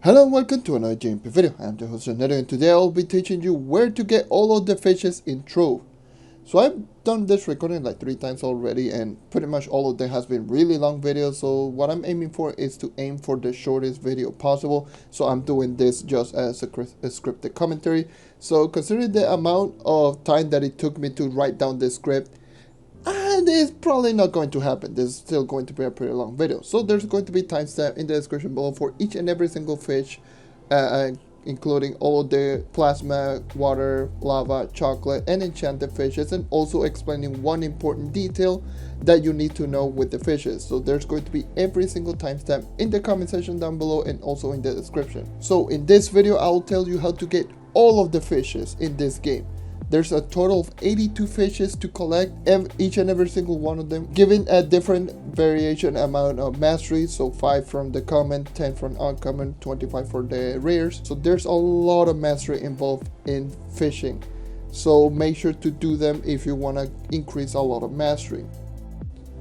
Hello and welcome to another JMP video. I'm the host JonNario, and today I'll be teaching you where to get all of the fishes in Trove. So I've done this recording like 3 times already, and pretty much all of them has been really long videos. So what I'm aiming for is to aim for the shortest video possible. So I'm doing this just as a scripted commentary. So considering the amount of time that it took me to write down this script, and it's probably not going to happen. This is still going to be a pretty long video. So there's going to be timestamp in the description below for each and every single fish, including all of the plasma, water, lava, chocolate, and enchanted fishes, and also explaining one important detail that you need to know with the fishes. So there's going to be every single timestamp in the comment section down below and also in the description. So in this video, I'll tell you how to get all of the fishes in this game. There's a total of 82 fishes to collect, each and every single one of them given a different variation amount of mastery. So 5 from the common, 10 from uncommon, 25 for the rares. So there's a lot of mastery involved in fishing. So make sure to do them if you want to increase a lot of mastery.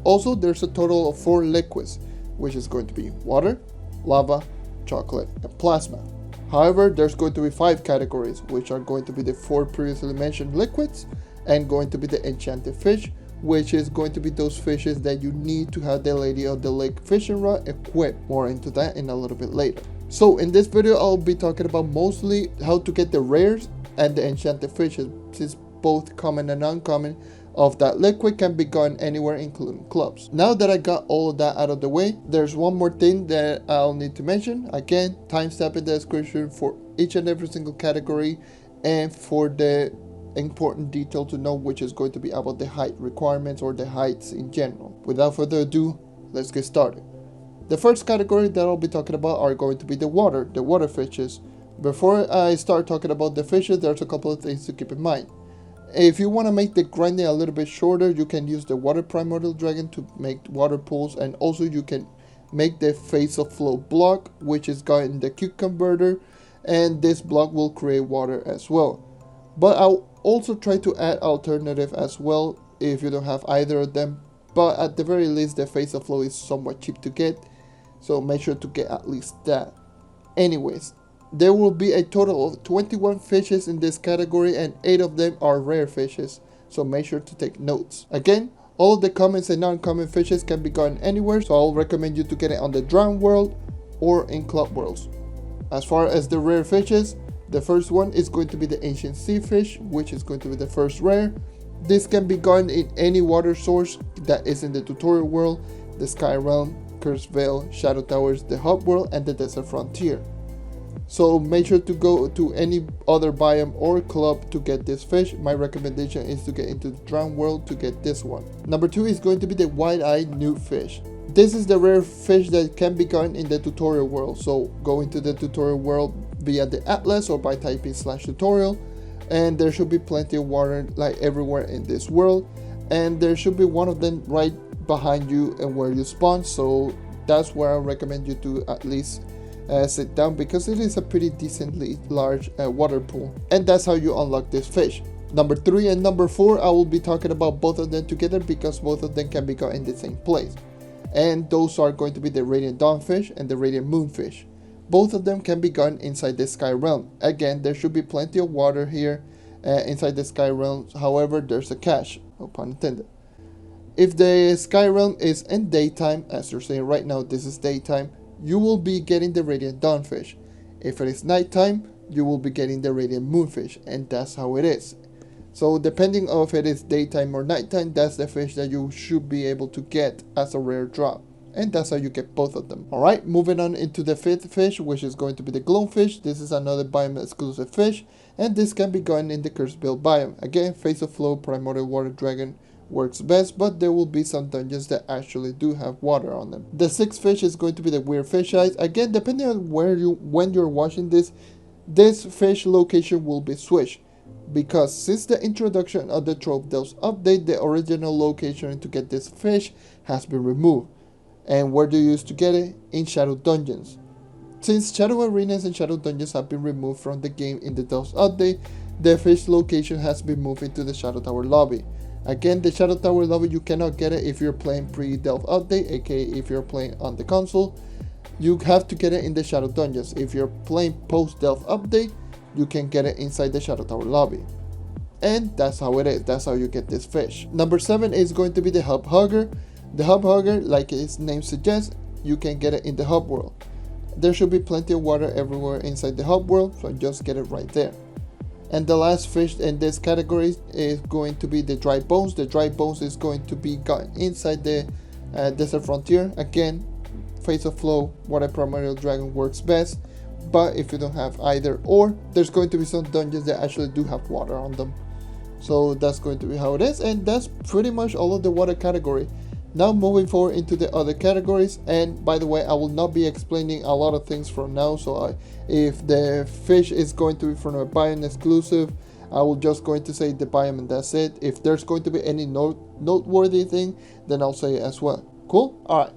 Also, there's a total of 4 liquids, which is going to be water, lava, chocolate, and plasma. However, there's going to be 5 categories, which are going to be the 4 previously mentioned liquids, and going to be the enchanted fish, which is going to be those fishes that you need to have the Lady of the Lake fishing rod equipped. More into that in a little bit later. So in this video, I'll be talking about mostly how to get the rares and the enchanted fishes, since both common and uncommon of that liquid can be gotten anywhere, including clubs. Now that I got all of that out of the way, there's one more thing that I'll need to mention. Again, timestamp in the description for each and every single category and for the important detail to know, which is going to be about the height requirements or the heights in general. Without further ado, let's get started. The first category that I'll be talking about are going to be the water fishes. Before I start talking about the fishes, there's a couple of things to keep in mind. If you want to make the grinding a little bit shorter, you can use the water primordial dragon to make water pools, and also you can make the phase of flow block, which is got in the cube converter, and this block will create water as well. But I'll also try to add alternative as well if you don't have either of them, but at the very least the phase of flow is somewhat cheap to get, so make sure to get at least that. Anyways, there will be a total of 21 fishes in this category, and 8 of them are rare fishes, so make sure to take notes. Again, all of the common and non-common fishes can be gotten anywhere, so I'll recommend you to get it on the drown world or in club worlds. As far as the rare fishes, the first one is going to be the ancient sea fish, which is going to be the first rare. This can be gotten in any water source that is in the tutorial world, the Sky Realm, Cursed Vale, Shadow Towers, the Hub World, and the Desert Frontier. So make sure to go to any other biome or club to get this fish. My recommendation is to get into the drown world to get this one. Number 2 is going to be the wide-eyed newt fish. This is the rare fish that can be gotten in the tutorial world. So go into the tutorial world via the atlas or by typing /tutorial, and there should be plenty of water like everywhere in this world, and there should be one of them right behind you and where you spawn. So that's where I recommend you to at least sit down, because it is a pretty decently large water pool, and that's how you unlock this fish. Number 3 and number 4, I will be talking about both of them together because both of them can be got in the same place, and those are going to be the radiant dawnfish and the radiant moonfish. Both of them can be gotten inside the sky realm. Again, there should be plenty of water here inside the sky realm. However, there's a catch, no pun intended. If the sky realm is in daytime, as you're saying right now, this is daytime, you will be getting the radiant dawnfish. If it is nighttime, you will be getting the radiant moonfish, and that's how it is. So depending on if it is daytime or nighttime, that's the fish that you should be able to get as a rare drop, and that's how you get both of them. Alright, moving on into the 5th fish, which is going to be the glowfish. This is another biome exclusive fish, and this can be gotten in the Cursed Vale biome. Again, phase of flow primordial water dragon works best, but there will be some dungeons that actually do have water on them. The 6th fish is going to be the weird fish eyes. Again, depending on when you're watching this fish location will be switched, because since the introduction of the Trove Delves update, the original location to get this fish has been removed. And where do you use to get it? In Shadow Dungeons. Since Shadow Arenas and Shadow Dungeons have been removed from the game in the Delves update, the fish location has been moved into the Shadow Tower lobby. Again, the Shadow Tower lobby, you cannot get it if you're playing pre-Delve update, aka if you're playing on the console. you have to get it in the Shadow Dungeons. If you're playing post-Delve update, you can get it inside the Shadow Tower lobby. And that's how it is. That's how you get this fish. Number 7 is going to be the Hub Hugger. The Hub Hugger, like its name suggests, you can get it in the hub world. There should be plenty of water everywhere inside the hub world, so just get it right there. And the last fish in this category is going to be the Dry Bones. The Dry Bones is going to be gotten inside the Desert Frontier. Again, Face of Flow, Water Primordial Dragon works best. But if you don't have either or, there's going to be some dungeons that actually do have water on them. So that's going to be how it is, and that's pretty much all of the water category. Now moving forward into the other categories, and by the way, I will not be explaining a lot of things from now, so if the fish is going to be from a biome exclusive, I will just going to say the biome and that's it. If there's going to be any noteworthy thing, then I'll say it as well. Cool? Alright.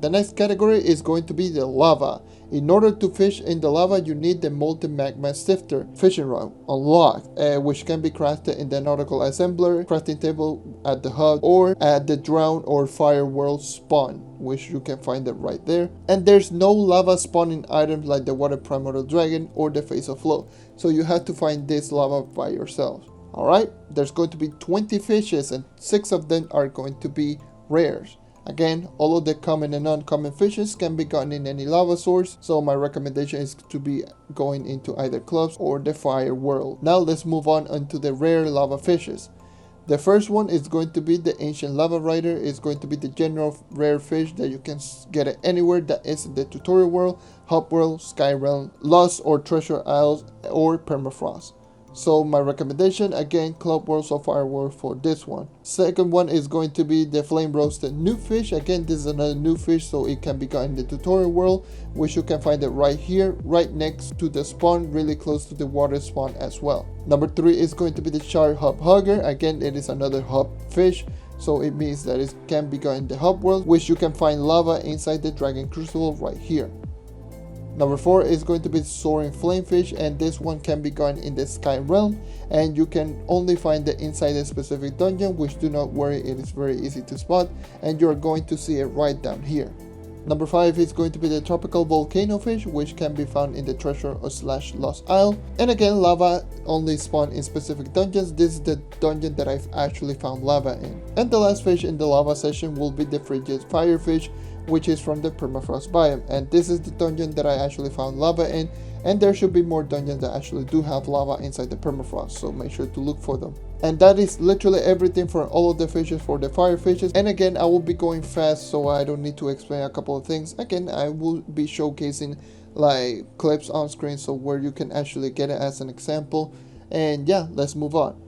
The next category is going to be the lava. In order to fish in the lava, you need the Molten Magma Sifter fishing rod unlocked, which can be crafted in the Nautical Assembler, crafting table at the hub, or at the Drown or Fire World spawn, which you can find it right there. And there's no lava spawning items like the Water Primordial Dragon or the Face of Flow, so you have to find this lava by yourself. Alright, there's going to be 20 fishes and 6 of them are going to be rares. Again, all of the common and uncommon fishes can be gotten in any lava source, so my recommendation is to be going into either clubs or the fire world. Now let's move on into the rare lava fishes. The first one is going to be the Ancient Lava Rider. It's going to be the general rare fish that you can get it anywhere that is in the tutorial world, hub world, sky realm, lost or treasure isles, or permafrost. So my recommendation, again, Club World or Fire World for this one. Second one is going to be the Flame Roasted New Fish. Again, this is another new fish, so it can be gotten in the tutorial world, which you can find it right here, right next to the spawn, really close to the water spawn as well. Number 3 is going to be the Shard Hub Hugger. Again, it is another hub fish, so it means that it can be gotten in the hub world, which you can find lava inside the Dragon Crucible right here. Number 4 is going to be Soaring Flamefish, and this one can be gotten in the Sky Realm, and you can only find it inside a specific dungeon, which do not worry, it is very easy to spot, and you're going to see it right down here. Number 5 is going to be the Tropical Volcano Fish, which can be found in the Treasure or / Lost Isle. And again, lava only spawn in specific dungeons. This is the dungeon that I've actually found lava in. And the last fish in the lava session will be the Frigid Firefish, which is from the Permafrost biome. And this is the dungeon that I actually found lava in. And there should be more dungeons that actually do have lava inside the permafrost, so make sure to look for them. And that is literally everything for all of the fishes for the fire fishes. And again, I will be going fast, so I don't need to explain a couple of things. Again, I will be showcasing like clips on screen, so where you can actually get it as an example. And yeah, let's move on.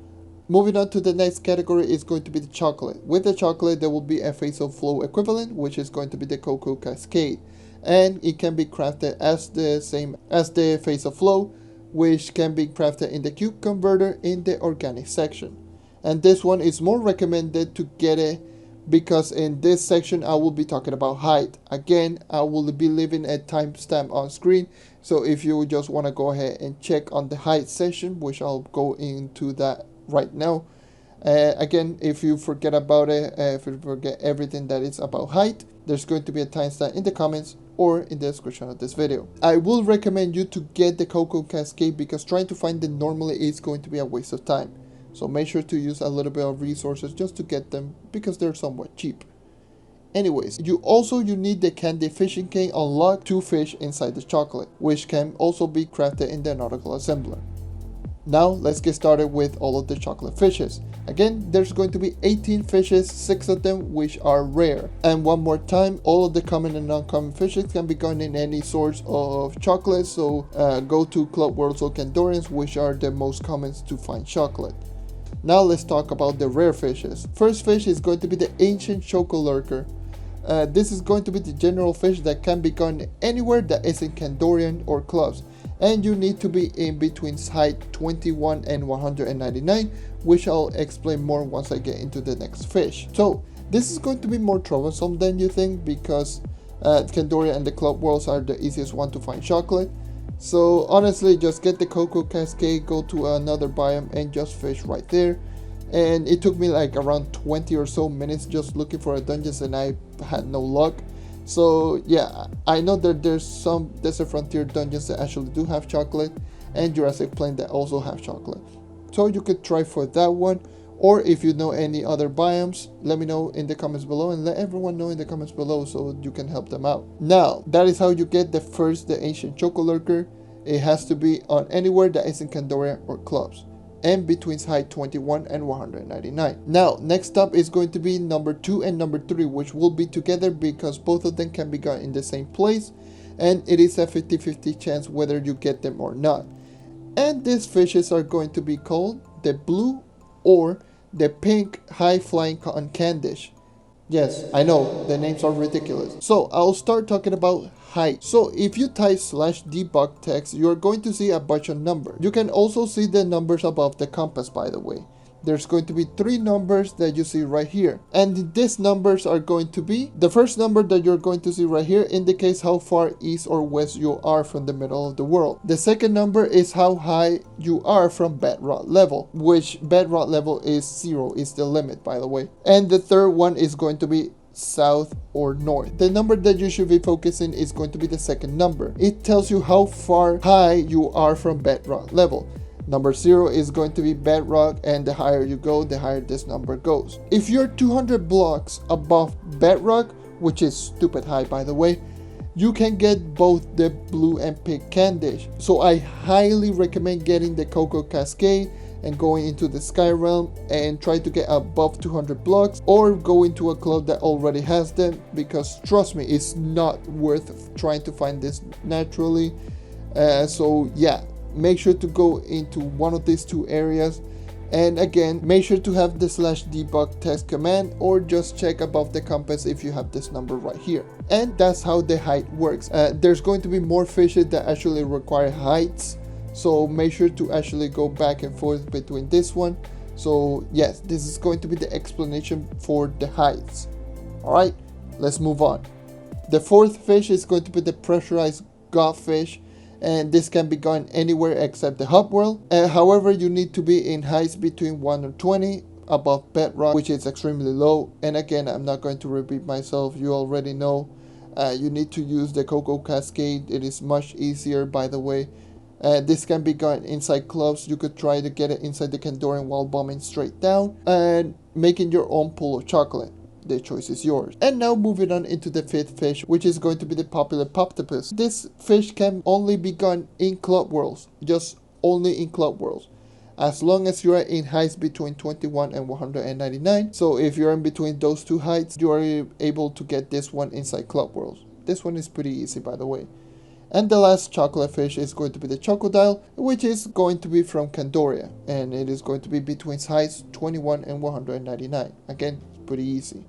Moving on to the next category is going to be the chocolate. With the chocolate, there will be a Face of Flow equivalent, which is going to be the Cocoa Cascade. And it can be crafted as the same as the Face of Flow, which can be crafted in the Cube Converter in the organic section. And this one is more recommended to get it because in this section I will be talking about height. Again, I will be leaving a timestamp on screen, so if you just want to go ahead and check on the height section, which I'll go into that right now. Again, if you forget about it, if you forget everything that is about height, there's going to be a timestamp in the comments or in the description of this video. I will recommend you to get the Cocoa Cascade because trying to find them normally is going to be a waste of time. So make sure to use a little bit of resources just to get them because they're somewhat cheap. Anyways, you need the Candy Fishing Cane unlocked to fish inside the chocolate, which can also be crafted in the Nautical Assembler. Now let's get started with all of the chocolate fishes. Again, there's going to be 18 fishes, 6 of them which are rare. And one more time, all of the common and uncommon fishes can be gotten in any source of chocolate, so go to Club Worlds or Candorians, which are the most common to find chocolate. Now let's talk about the rare fishes. First fish is going to be the Ancient Choco Lurker. This is going to be the general fish that can be gotten anywhere that is in Candorian or clubs. And you need to be in between height 21 and 199, which I'll explain more once I get into the next fish. So this is going to be more troublesome than you think because Candoria and the Club Worlds are the easiest one to find chocolate. So honestly, just get the Cocoa Cascade, go to another biome and just fish right there. And it took me like around 20 or so minutes just looking for a dungeon and I had no luck. So yeah, I know that there's some Desert Frontier dungeons that actually do have chocolate, and Jurassic Plain that also have chocolate. So you could try for that one, or if you know any other biomes, let me know in the comments below, and let everyone know in the comments below so you can help them out. Now, that is how you get the ancient Choco Lurker. It has to be on anywhere that isn't Candoria or clubs, and between height 21 and 199. Now, next up is going to be number 2 and number 3, which will be together because both of them can be got in the same place, and it is a 50-50 chance whether you get them or not. And these fishes are going to be called the blue or the pink high-flying cotton candish. Yes, I know, the names are ridiculous. So I'll start talking about height. So if you type /debug text, you're going to see a bunch of numbers. You can also see the numbers above the compass, by the way. There's going to be 3 numbers that you see right here. And these numbers are going to be, the first number that you're going to see right here indicates how far east or west you are from the middle of the world. The second number is how high you are from bedrock level, which bedrock level is 0, is the limit, by the way. And the third one is going to be south or north. The number that you should be focusing is going to be the second number. It tells you how far high you are from bedrock level. Number 0 is going to be bedrock, and the higher you go, the higher this number goes. If you're 200 blocks above bedrock, which is stupid high by the way, you can get both the blue and pink candish. So I highly recommend getting the Cocoa Cascade and going into the Sky Realm and try to get above 200 blocks, or go into a club that already has them, because trust me, it's not worth trying to find this naturally. So yeah, make sure to go into one of these 2 areas, and again, make sure to have the /debug text command, or just check above the compass if you have this number right here. And that's how the height works. There's going to be more fishes that actually require heights, so make sure to actually go back and forth between this one. So yes, this is going to be the explanation for the heights. Alright, let's move on. The fourth fish is going to be the pressurized godfish, and this can be gotten anywhere except the hub world. However, you need to be in heights between 1 and 20 above bedrock, which is extremely low. And again, I'm not going to repeat myself, you already know. You need to use the Cocoa Cascade. It is much easier, by the way. This can be gotten inside clubs. You could try to get it inside the Kandorian while bombing straight down and making your own pool of chocolate. The choice is yours. And now moving on into the 5th fish, which is going to be the popular Poptopus. This fish can only be gotten in club worlds, just only in club worlds, as long as you are in heights between 21 and 199. So if you're in between those 2 heights, you are able to get this one inside club worlds. This one is pretty easy, by the way. And the last chocolate fish is going to be the Chocodile, which is going to be from Candoria, and it is going to be between heights 21 and 199. Again, pretty easy.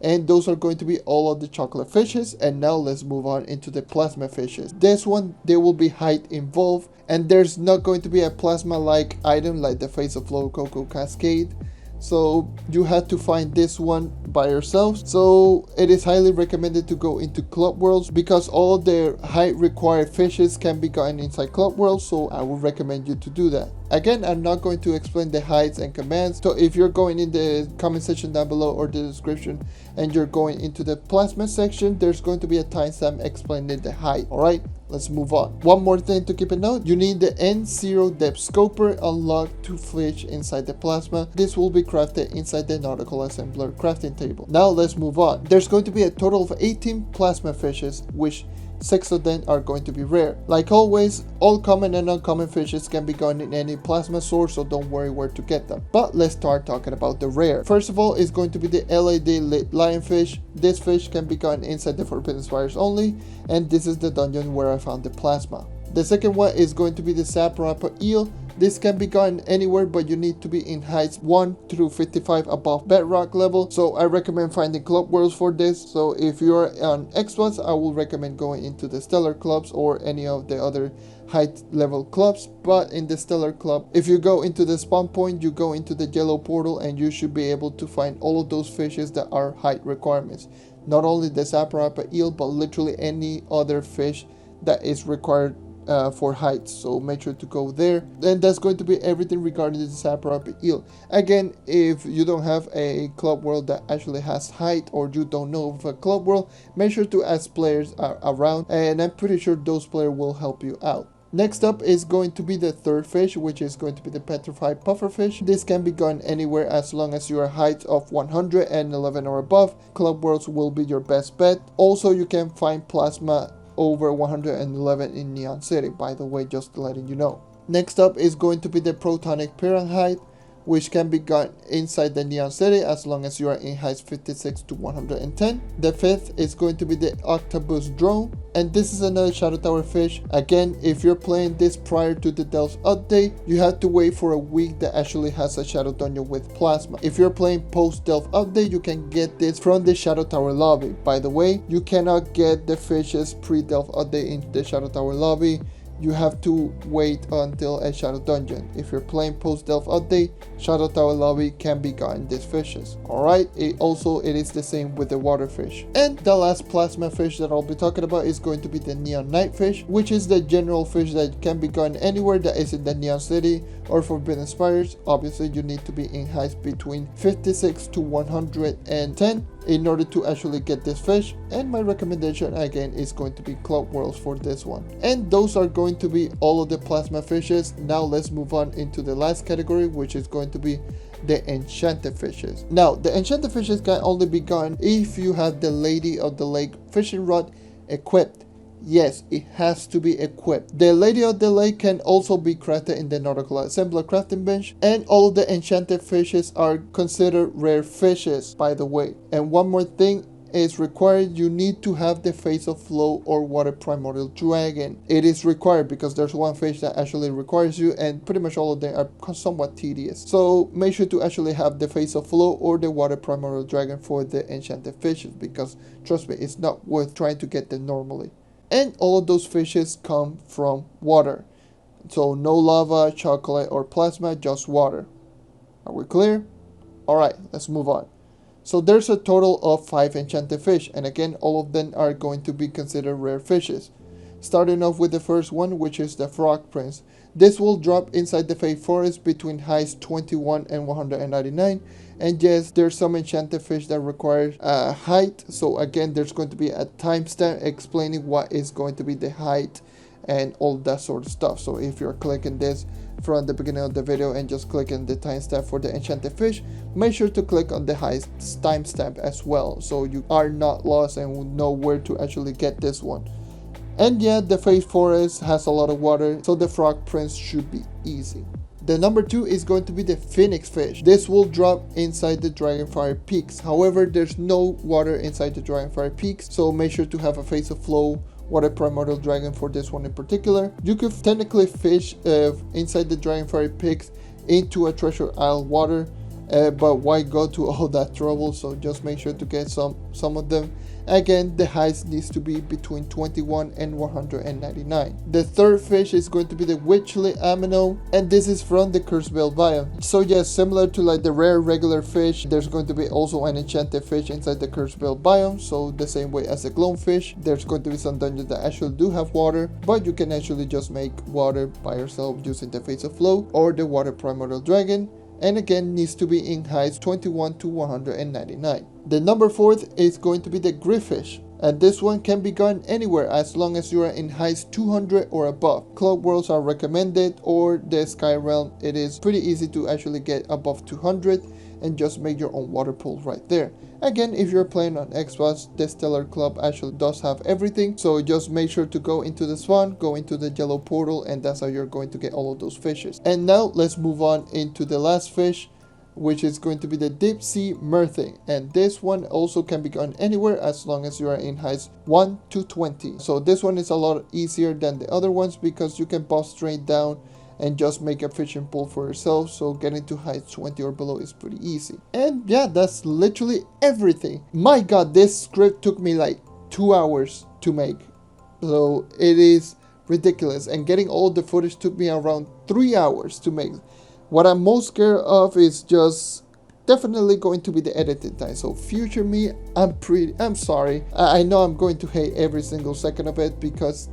And those are going to be all of the chocolate fishes. And now let's move on into the plasma fishes. This one, there will be height involved, and there's not going to be a plasma like item like the Face of Flow Cocoa Cascade. So you had to find this one by yourselves. So it is highly recommended to go into club worlds, because all the height required fishes can be gotten inside club worlds. So I would recommend you to do that. Again, I'm not going to explain the heights and commands. So if you're going in the comment section down below or the description and you're going into the plasma section, there's going to be a timestamp explaining the height. Alright, let's move on. One more thing to keep in note, you need the N0 depth scoper unlocked to fish inside the plasma. This will be crafted inside the nautical assembler crafting table. Now let's move on. There's going to be a total of 18 plasma fishes, which 6 of them are going to be rare. Like always, all common and uncommon fishes can be gotten in any plasma source, so don't worry where to get them. But let's start talking about the rare. First of all is going to be the LAD lit lionfish. This fish can be gotten inside the Forbidden Spires only, and this is the dungeon where I found the plasma. The second one is going to be the Saprapa eel. This can be gotten anywhere, but you need to be in heights 1 through 55 above bedrock level. So I recommend finding club worlds for this. So if you're on Xbox, I will recommend going into the Stellar clubs or any of the other height level clubs. But in the Stellar club, if you go into the spawn point, you go into the yellow portal, and you should be able to find all of those fishes that are height requirements. Not only the Saprapa eel, but literally any other fish that is required for heights, so make sure to go there. And that's going to be everything regarding the Saparapi eel. Again, if you don't have a club world that actually has height, or you don't know of a club world, make sure to ask players around, and I'm pretty sure those players will help you out. Next up is going to be the third fish, which is going to be the petrified pufferfish. This can be gotten anywhere as long as you are height of 111 or above. Club worlds will be your best bet. Also, you can find plasma over 111 in Neon City, by the way, just letting you know. Next up is going to be the protonic piranhide, which can be gotten inside the Neon City as long as you are in heights 56 to 110. The fifth is going to be the octopus drone, and this is another Shadow Tower fish. Again, if you're playing this prior to the Delve update, you have to wait for a week that actually has a Shadow Dungeon with plasma. If you're playing post Delve update, you can get this from the Shadow Tower lobby. By the way, you cannot get the fishes pre-Delve update in the Shadow Tower lobby. You have to wait until a Shadow Dungeon. If you're playing post Delve update, Shadow Tower lobby can be gotten these fishes. Alright, it is the same with the water fish. And the last plasma fish that I'll be talking about is going to be the Neon Night fish, which is the general fish that can be gotten anywhere that is in the Neon City or Forbidden Spires. Obviously, you need to be in heights between 56 to 110 in order to actually get this fish, and my recommendation again is going to be Club Worlds for this one. And those are going to be all of the plasma fishes. Now let's move on into the last category, which is going to be the Enchanted Fishes. Now the Enchanted Fishes can only be gotten if you have the Lady of the Lake fishing rod equipped. Yes, it has to be equipped. The Lady of the Lake can also be crafted in the Nautical Assembler crafting bench, and all of the Enchanted Fishes are considered rare fishes, by the way. And one more thing is required: you need to have the Face of Flow or Water Primordial Dragon. It is required because there's one fish that actually requires you, and pretty much all of them are somewhat tedious. So make sure to actually have the Face of Flow or the Water Primordial Dragon for the Enchanted Fishes, because trust me, it's not worth trying to get them normally. And all of those fishes come from water. So no lava, chocolate, or plasma, just water. Are we clear? Alright, let's move on. So there's a total of 5 enchanted fish, and again, all of them are going to be considered rare fishes. Starting off with the first one, which is the Frog Prince. This will drop inside the Fate Forest between heights 21 and 199. And yes, there's some enchanted fish that require height. So again, there's going to be a timestamp explaining what is going to be the height and all that sort of stuff. So if you're clicking this from the beginning of the video and just clicking the timestamp for the enchanted fish, make sure to click on the height timestamp as well, so you are not lost and will know where to actually get this one. And yeah, the Fate Forest has a lot of water, so the Frog Prince should be easy. The number 2 is going to be the Phoenix Fish. This will drop inside the Dragonfire Peaks. However, there's no water inside the Dragonfire Peaks, so make sure to have a Face of Flow Water Primordial Dragon for this one in particular. You could technically fish inside the Dragonfire Peaks into a Treasure Isle water, but why go to all that trouble? So just make sure to get some of them. Again, the height needs to be between 21 and 199. The third fish is going to be the Witchly Amino, and this is from the Cursed Veil biome. So yes, similar to like the rare regular fish, there's going to be also an enchanted fish inside the Cursed Veil biome. So the same way as the Gloamfish, there's going to be some dungeons that actually do have water, but you can actually just make water by yourself using the Face of Flow or the Water Primordial Dragon. And again, needs to be in heights 21 to 199. The number 4 is going to be the Griffish, and this one can be gotten anywhere as long as you are in heights 200 or above. Club Worlds are recommended, or the Sky Realm. It is pretty easy to actually get above 200 and just make your own water pool right there. Again, if you're playing on Xbox, the Stellar Club actually does have everything, so just make sure to go into the spawn, go into the yellow portal, and that's how you're going to get all of those fishes. And now let's move on into the last fish, which is going to be the Deep Sea Merthing, and this one also can be gotten anywhere as long as you are in heights 1 to 20. So this one is a lot easier than the other ones because you can bust straight down and just make a fishing pole for yourself, so getting to height 20 or below is pretty easy. And yeah, that's literally everything. My god, this script took me like 2 hours to make, so it is ridiculous, and getting all the footage took me around 3 hours to make. What I'm most scared of is just definitely going to be the editing time. So future me, I'm sorry. I know I'm going to hate every single second of it because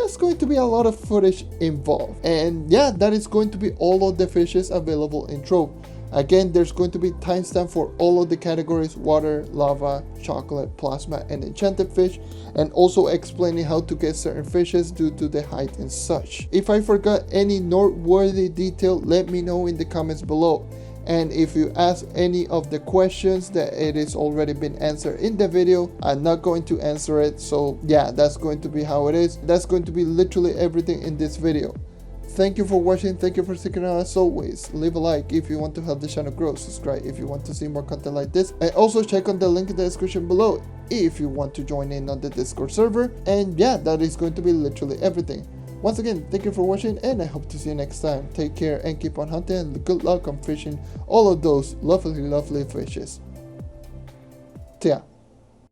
there's going to be a lot of footage involved. And yeah, that is going to be all of the fishes available in Trove. Again, there's going to be timestamp for all of the categories: water, lava, chocolate, plasma, and enchanted fish, and also explaining how to get certain fishes due to the height and such. If I forgot any noteworthy detail, let me know in the comments below. And if you ask any of the questions that it is already been answered in the video, I'm not going to answer it. So yeah, that's going to be how it is. That's going to be literally everything in this video. Thank you for watching. Thank you for sticking around as always. Leave a like if you want to help the channel grow. Subscribe if you want to see more content like this. And also check on the link in the description below if you want to join in on the Discord server. And yeah, that is going to be literally everything. Once again, thank you for watching, and I hope to see you next time. Take care and keep on hunting, and good luck on fishing all of those lovely, lovely fishes. See ya.